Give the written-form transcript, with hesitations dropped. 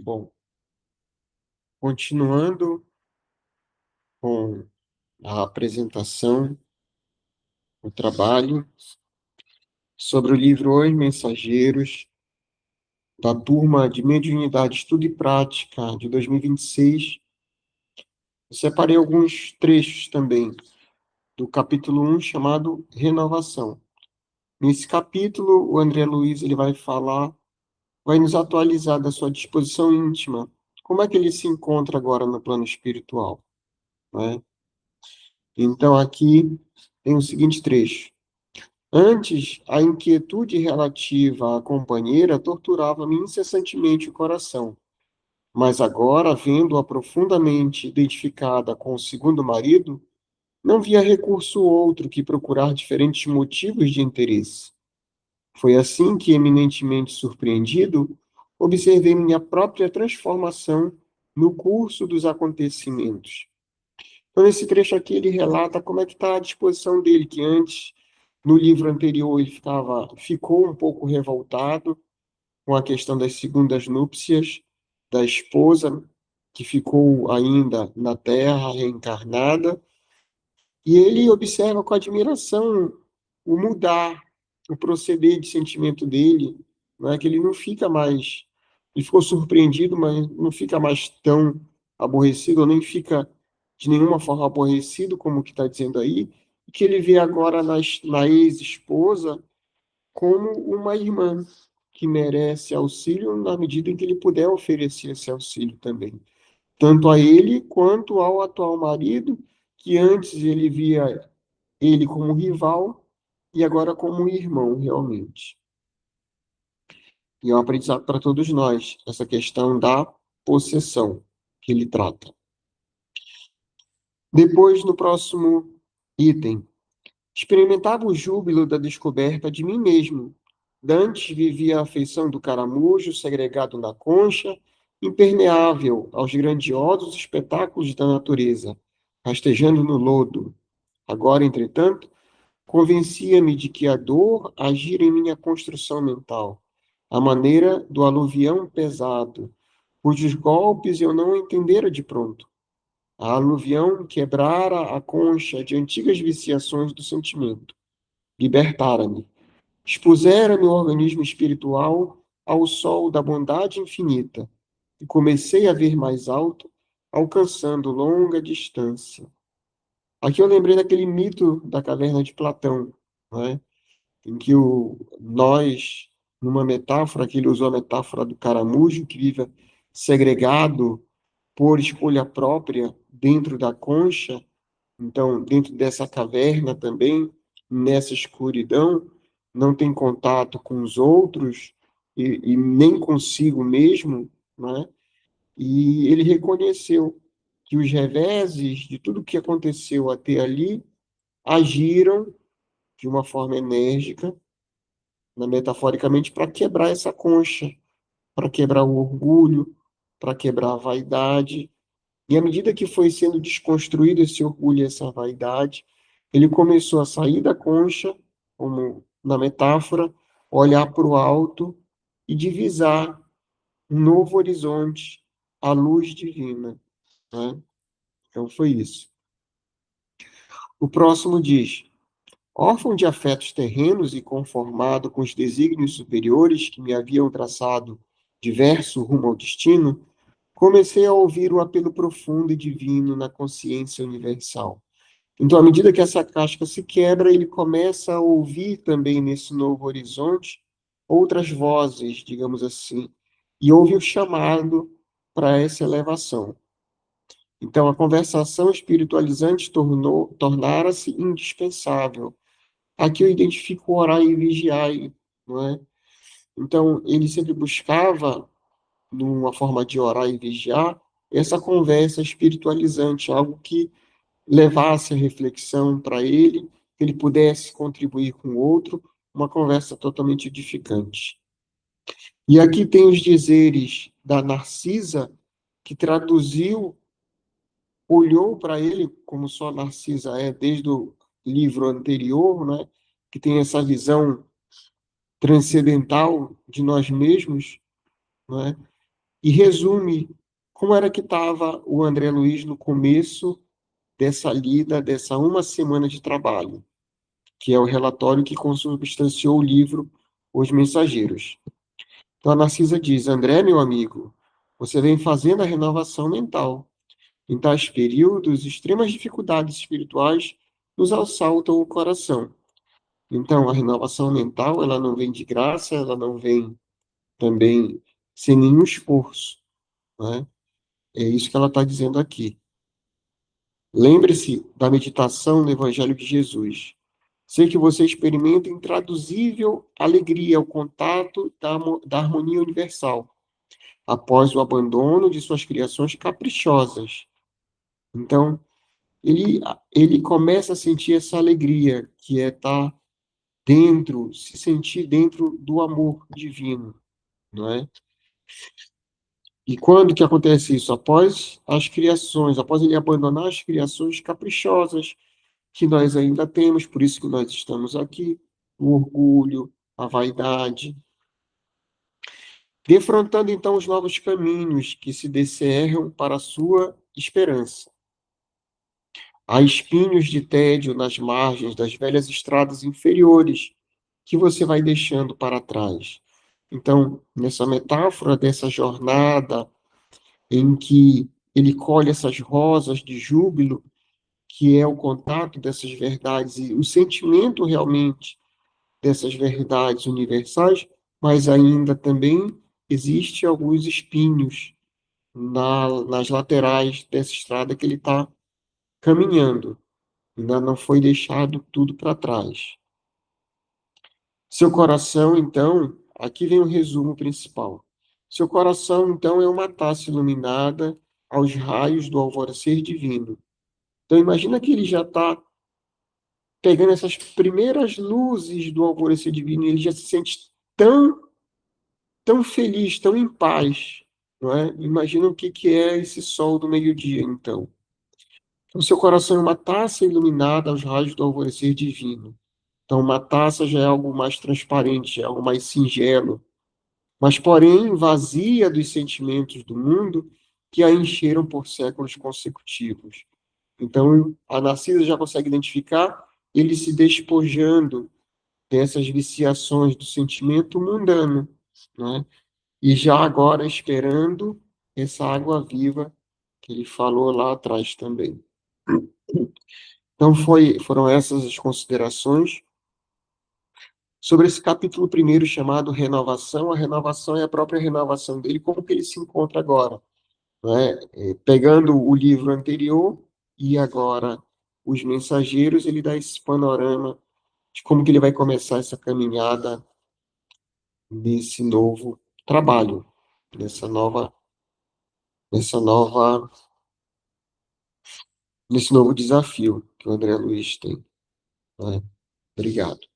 Bom, continuando com a apresentação, o trabalho sobre o livro Os Mensageiros, da turma de Mediunidade, Estudo e Prática de 2026, eu separei alguns trechos também do capítulo 1, chamado Renovação. Nesse capítulo, o André Luiz ele vai nos atualizar da sua disposição íntima, como é que ele se encontra agora no plano espiritual, né? Então, aqui tem o seguinte trecho. Antes, a inquietude relativa à companheira torturava-me incessantemente o coração, mas agora, vendo-a profundamente identificada com o segundo marido, não via recurso outro que procurar diferentes motivos de interesse. Foi assim que, eminentemente surpreendido, observei minha própria transformação no curso dos acontecimentos. Então, nesse trecho aqui, ele relata como é que está a disposição dele, que antes, no livro anterior, ficou um pouco revoltado com a questão das segundas núpcias da esposa, que ficou ainda na Terra, reencarnada, e ele observa com admiração o mudar, o proceder de sentimento dele, não é que ele não fica mais, ele ficou surpreendido, mas não fica mais tão aborrecido, ou nem fica de nenhuma forma aborrecido, como que está dizendo aí, e que ele vê agora na ex-esposa como uma irmã que merece auxílio na medida em que ele puder oferecer esse auxílio também, tanto a ele quanto ao atual marido, que antes ele via ele como rival e agora como um irmão, realmente. E é um aprendizado para todos nós, essa questão da possessão que ele trata. Depois, no próximo item, experimentava o júbilo da descoberta de mim mesmo. Dantes vivia a afeição do caramujo, segregado na concha, impermeável aos grandiosos espetáculos da natureza, rastejando no lodo. Agora, entretanto, convencia-me de que a dor agira em minha construção mental, à maneira do aluvião pesado, cujos golpes eu não entendera de pronto. A aluvião quebrara a concha de antigas viciações do sentimento, libertara-me, expusera meu organismo espiritual ao sol da bondade infinita, e comecei a ver mais alto, alcançando longa distância. Aqui eu lembrei daquele mito da caverna de Platão, né? Em que nós, numa metáfora, que ele usou a metáfora do caramujo, que vive segregado por escolha própria dentro da concha, então, dentro dessa caverna também, nessa escuridão, não tem contato com os outros e nem consigo mesmo, né? E ele reconheceu que os reveses de tudo que aconteceu até ali agiram de uma forma enérgica, né, metaforicamente, para quebrar essa concha, para quebrar o orgulho, para quebrar a vaidade. E à medida que foi sendo desconstruído esse orgulho e essa vaidade, ele começou a sair da concha, como na metáfora, olhar para o alto e divisar um novo horizonte, a luz divina, né? Então foi isso. O próximo diz: órfão de afetos terrenos e conformado com os desígnios superiores que me haviam traçado diverso rumo ao destino, comecei a ouvir o apelo profundo e divino na consciência universal. Então, à medida que essa casca se quebra, ele começa a ouvir também nesse novo horizonte outras vozes, digamos assim, e ouve o chamado para essa elevação. Então, a conversação espiritualizante tornara-se indispensável. Aqui eu identifico orar e vigiar, não é? Então, ele sempre buscava, numa forma de orar e vigiar, essa conversa espiritualizante, algo que levasse a reflexão para ele, que ele pudesse contribuir com o outro, uma conversa totalmente edificante. E aqui tem os dizeres da Narcisa, que traduziu, olhou para ele, como só Narcisa é, desde o livro anterior, né, que tem essa visão transcendental de nós mesmos, né, e resume como era que estava o André Luiz no começo dessa lida, dessa uma semana de trabalho, que é o relatório que consubstanciou o livro Os Mensageiros. Então, a Narcisa diz: André, meu amigo, você vem fazendo a renovação mental. Em tais períodos, extremas dificuldades espirituais nos assaltam o coração. Então, a renovação mental, ela não vem de graça, ela não vem também sem nenhum esforço, né? É isso que ela está dizendo aqui. Lembre-se da meditação no Evangelho de Jesus. Sei que você experimenta intraduzível alegria ao contato da harmonia universal, após o abandono de suas criações caprichosas. Então, ele, ele começa a sentir essa alegria, que é estar dentro, se sentir dentro do amor divino, não é? E quando que acontece isso? Após as criações, após ele abandonar as criações caprichosas que nós ainda temos, por isso que nós estamos aqui, o orgulho, a vaidade, defrontando então os novos caminhos que se descerram para a sua esperança. Há espinhos de tédio nas margens das velhas estradas inferiores que você vai deixando para trás. Então, nessa metáfora dessa jornada em que ele colhe essas rosas de júbilo, que é o contato dessas verdades e o sentimento realmente dessas verdades universais, mas ainda também existe alguns espinhos nas laterais dessa estrada que ele está caminhando. Ainda não foi deixado tudo para trás. Seu coração, então, aqui vem o resumo principal. Seu coração, então, é uma taça iluminada aos raios do alvorecer divino. Então, imagina que ele já está pegando essas primeiras luzes do alvorecer divino, e ele já se sente tão feliz, tão em paz, não é? Imagina o que que é esse sol do meio-dia, então. O seu coração é uma taça iluminada aos raios do alvorecer divino. Então, uma taça já é algo mais transparente, é algo mais singelo, mas, porém, vazia dos sentimentos do mundo que a encheram por séculos consecutivos. Então, a Narcisa já consegue identificar ele se despojando dessas viciações do sentimento mundano, né? E já agora esperando essa água viva que ele falou lá atrás também. Então, foram essas as considerações sobre esse capítulo primeiro chamado Renovação. A renovação é a própria renovação dele, como que ele se encontra agora, né? Pegando o livro anterior e agora os mensageiros, ele dá esse panorama de como que ele vai começar essa caminhada nesse novo trabalho, nessa nova, nessa nova, nesse novo desafio que o André Luiz tem, né? Obrigado.